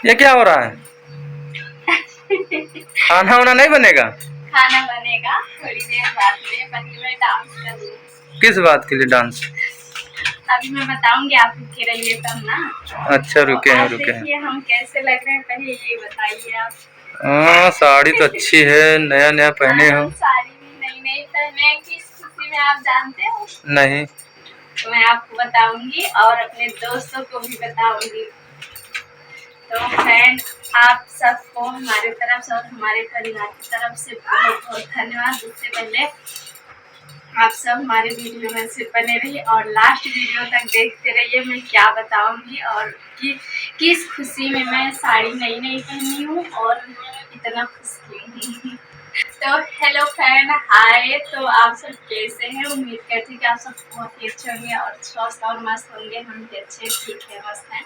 ये क्या हो रहा है? खाना वाना नहीं बनेगा? खाना बनेगा थोड़ी देर बाद में, पहले मैं डांस करूँ। किस बात के लिए डांस? अभी मैं बताऊंगी, आप रुके रहिए तब ना। अच्छा रुके हैं, आप रुके हैं। देखिए हम कैसे लग रहे हैं, पहले ये बताइए आप। हाँ साड़ी तो अच्छी है, नया नया पहने हो। साड़ी भी नई नई पहने, किस खुशी में आप जानते हो? नहीं। तो मैं आपको बताऊंगी और अपने दोस्तों को भी बताऊंगी। तो फ्रेंड, आप सबको हमारे तरफ से और हमारे परिवार की तरफ से बहुत बहुत धन्यवाद। उससे पहले आप सब हमारे वीडियो में से बने रहिए और लास्ट वीडियो तक देखते रहिए। मैं क्या बताऊंगी और किस खुशी में मैं साड़ी नई नई पहनी हूँ और इतना खुश क्यों हूँ। तो हेलो फ्रेंड, हाय। तो आप सब कैसे हैं? उम्मीद करती हूँ कि आप सब बहुत ही अच्छे होंगे और स्वस्थ और मस्त होंगे। हम भी अच्छे, ठीक है, मस्त हैं।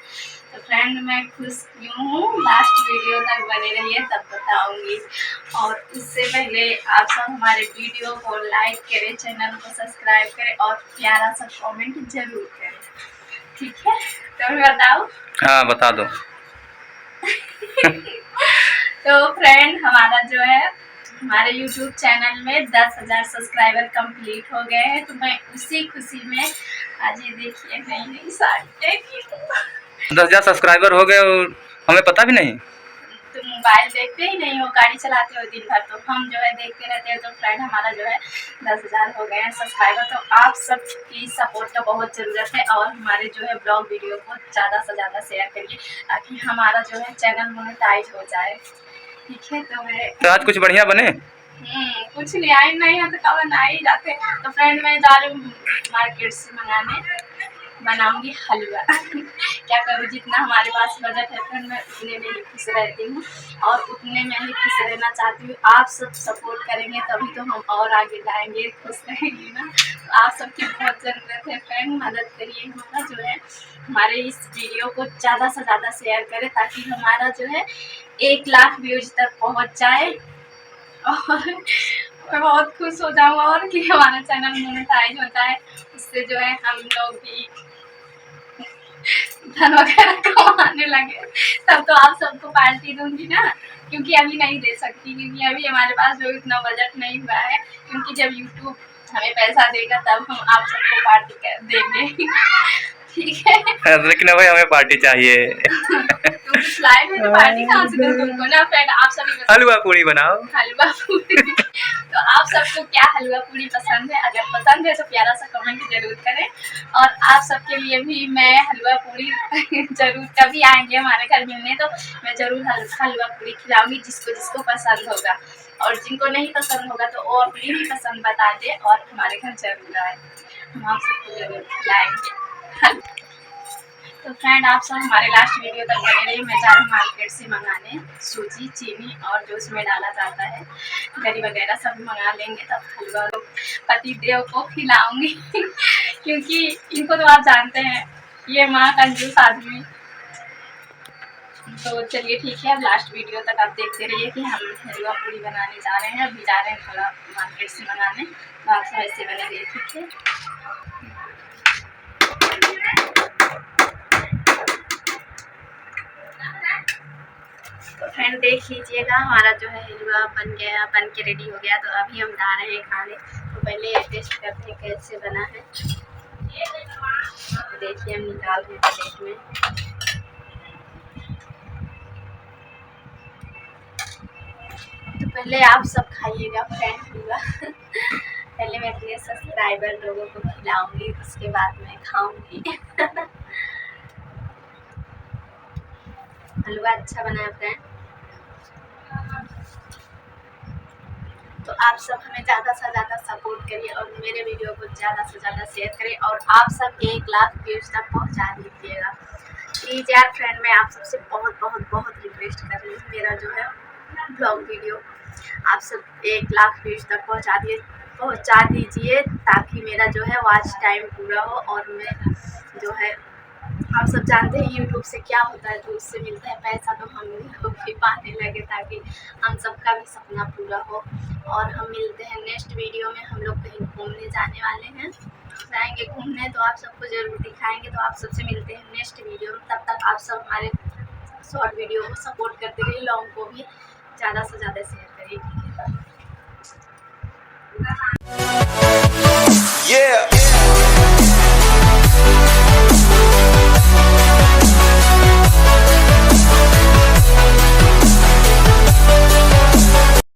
तो फ्रेंड, मैं खुश क्यों हूँ, लास्ट वीडियो तक बने रहिए तब बताऊंगी। और उससे पहले आप सब हमारे वीडियो को लाइक करें, चैनल को सब्सक्राइब करें और प्यारा सा कमेंट जरूर करें, ठीक है? तो मैं बताऊँ? हाँ बता दो। तो फ्रेंड, हमारा जो है हमारे YouTube चैनल में 10,000 सब्सक्राइबर कंप्लीट हो गए हैं। तो मैं उसी खुशी में आज ये देखिए नई नई साड़ी देखी। 10,000 सब्सक्राइबर हो गए और हमें पता भी नहीं। तो मोबाइल देखते ही नहीं हो, गाड़ी चलाते हो दिन भर, तो हम जो है देखते रहते हैं। तो फ्रेंड, हमारा जो है 10,000 हो गए हैं सब्सक्राइबर। तो आप सबकी सपोर्ट का बहुत ज़रूरत है और हमारे जो है ब्लॉग वीडियो को ज़्यादा से ज़्यादा शेयर करिए ताकि हमारा जो है चैनल मोनेटाइज हो जाए, ठीक है? तो आज कुछ बढ़िया बने? कुछ नहीं आए नहीं है तो कब बना ही जाते। तो फ्रेंड, मैं जा रही हूँ मार्केट से मंगाने, बनाऊंगी हलवा। क्या करूँ, जितना हमारे पास बजट है फ्रेंड, मैं उतने में ही खुश रहती हूँ और उतने में ही खुश रहना चाहती हूँ। आप सब सपोर्ट करेंगे तभी तो हम और आगे जाएंगे, खुश रहेंगे ना। तो आप सबकी बहुत ज़रूरत है फ्रेंड, मदद करिए हमारा जो है, हमारे इस वीडियो को ज़्यादा से ज़्यादा शेयर करें ताकि हमारा जो है 1 लाख व्यूज तक पहुँच जाए और मैं बहुत खुश हो जाऊँ और कि हमारा चैनल मोनेटाइज होता है। उससे जो है हम लोग भी धन वगैरह कमाने लगे, तब तो आप सबको पार्टी दूंगी ना, क्योंकि अभी नहीं दे सकती, क्योंकि अभी हमारे पास जो इतना बजट नहीं हुआ है। क्योंकि जब यूट्यूब हमें पैसा देगा तब हम आप सबको पार्टी देंगे, ठीक है? लेकिन भाई हमें पार्टी चाहिए। तुम कुछ लाए थे तो पार्टी कहाँ से दूँ तुमको ना फ्रेंड? आप सभी हलवा पूरी बनाओ। हलवा पूरी। तो आप सबको क्या हलवा पूरी पसंद है? अगर पसंद है तो प्यारा सा कमेंट जरूर करें और आप सबके लिए भी मैं हलवा पूरी जरूर, कभी आएंगे हमारे घर मिलने तो मैं जरूर हलवा पूरी खिलाऊंगी, जिसको जिसको पसंद होगा। और जिनको नहीं पसंद होगा तो वो अपनी भी पसंद बता दे और हमारे घर जरूर आए, हम आप सबको जरूर खिलाएंगे। तो फ्रेंड, आप सब हमारे लास्ट वीडियो तक बने रहिए। मैं जा रही हूँ मार्केट से मंगाने सूजी, चीनी और जो उसमें डाला जाता है गरी वगैरह सब मंगा लेंगे, तब हलवा पति देव को खिलाऊंगी। क्योंकि इनको तो आप जानते हैं, ये माँ कंजूस आदमी। तो चलिए ठीक है, अब लास्ट वीडियो तक आप देखते रहिए कि हम हलवा पूरी बनाने जा रहे हैं। अभी जा रहे हैं थोड़ा मार्केट से मंगाने, तो आप सब ऐसे बने रहिए, ठीक है? तो फ्रेंड देख लीजिएगा, हमारा जो है हलवा बन गया, बन के रेडी हो गया। तो अभी हम जा रहे हैं खाने। तो पहले टेस्ट करते हैं कैसे बना है। तो देखिए हम निकाल रहे हैं प्लेट में। तो पहले आप सब खाइएगा फ्रेंड हलवा। पहले मैं अपने सब्सक्राइबर लोगों को खिलाऊंगी, उसके बाद मैं खाऊंगी। हलवा अच्छा बना है फ्रेंड। तो आप सब हमें ज़्यादा से ज़्यादा सपोर्ट करिए और मेरे वीडियो को ज़्यादा से ज़्यादा शेयर करें और आप सब 1 लाख व्यूज तक पहुंचा दीजिएगा प्लीज़ यार फ्रेंड। मैं आप सबसे बहुत बहुत बहुत रिक्वेस्ट कर रही हूँ, मेरा जो है ब्लॉग वीडियो आप सब 1 लाख व्यूज तक पहुंचा दीजिए ताकि मेरा जो है वॉच टाइम पूरा हो। और मैं जो है, आप सब जानते हैं यूट्यूब से क्या होता है, तो उससे मिलता है पैसा, तो हम लोग भी पाने लगे ताकि हम सबका भी सपना पूरा हो। और हम मिलते हैं नेक्स्ट वीडियो में। हम लोग कहीं घूमने जाने वाले हैं, जाएंगे घूमने, तो आप सबको ज़रूर दिखाएंगे। तो आप सबसे मिलते हैं नेक्स्ट वीडियो में, तब तक आप सब हमारे शॉर्ट वीडियो को सपोर्ट करते रहिए, लॉन्ग को भी ज़्यादा से ज़्यादा शेयर करिए।